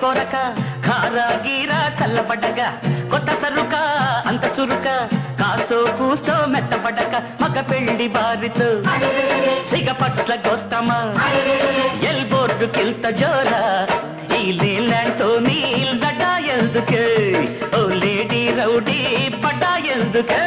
కొరక కారా గీరా చల్లబడ్డగా కొత్త సరుక అంత చురుక కాస్తో కూస్తో మెత్తబడ్డక మగ పెళ్లి బారితో సిగ పట్ల గోస్తమా ఎల్బోర్డు కిల్త జోరా ఈ లేలాంటో నీళ్ళడా ఎందుకే ఓ లేడీ రౌడీ పడ్డా ఎందుకే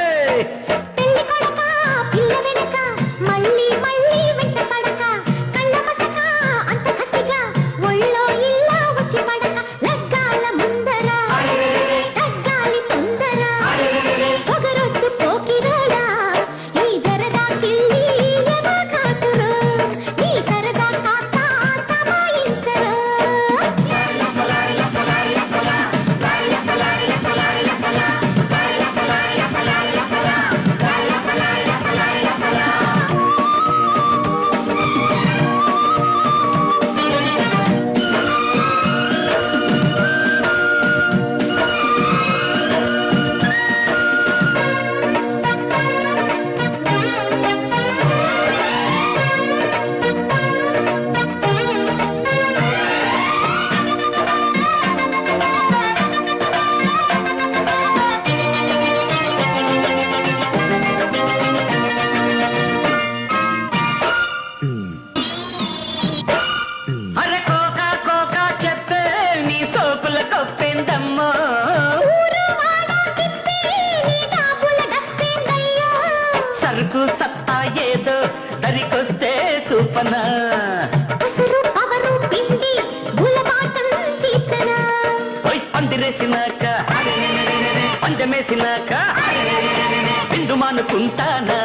సరుకు సత్తా ఏదో దరికొస్తే చూపనా పందిరేసినాక పంచమేసినాక బిందు మానుకుంటానా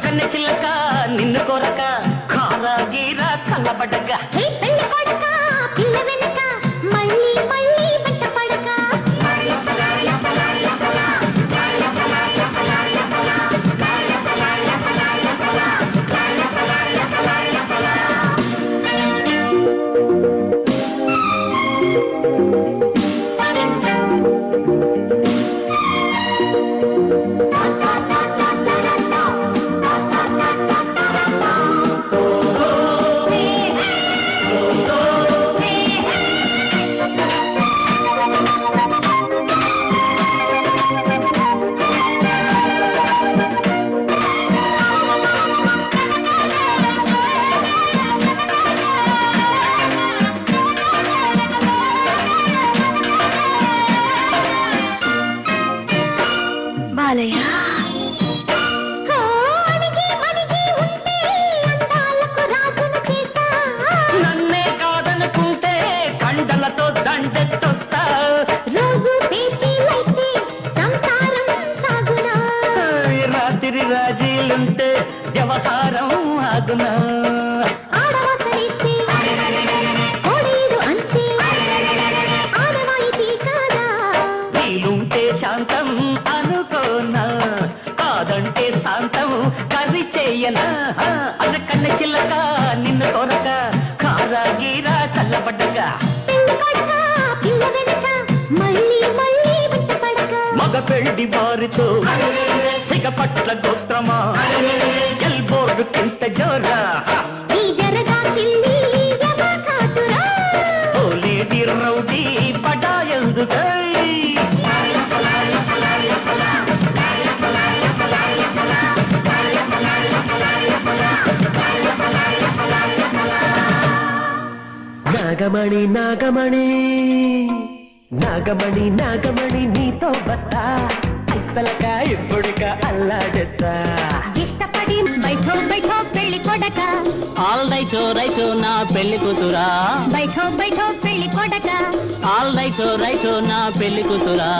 కన్నె చిల్లక నిన్ను కొరక కారా గీరా చల్లబడ్డగా నన్నే కాదనుకుంటే కండలతో దండెత్తొస్తా రాత్రి రాజీలుంటే వ్యవహారం ఆగునా వీలుంటే శాంతం అనుకోనా కాదంటే శాంతం కర్రీ చెయ్యనా అన్న కన్న చిల్లక నిన్ను కొరక కారా గీరా చల్లబడ్డగా మగ పెళ్లి బారితో సిగ పట్ల గోత్రమా ఎల్బోర్డు కింత జోరా ఓ లేడీ రౌడీ పడా ఎందుకై నాగమణి నాగమణి నాగమణి నాగమణి నీతో బస్తా ఇస్తలక ఇప్పుడుక అల్లాడేస్తా ఇష్టపడి బైఠో బైఠో పెళ్లి కొడక ఆల్ రైటో రైటో నా పెళ్లి కూతురా బైఠో బైఠో పెళ్లి కొడక ఆల్ రైటో రైటో నా పెళ్లి కూతురా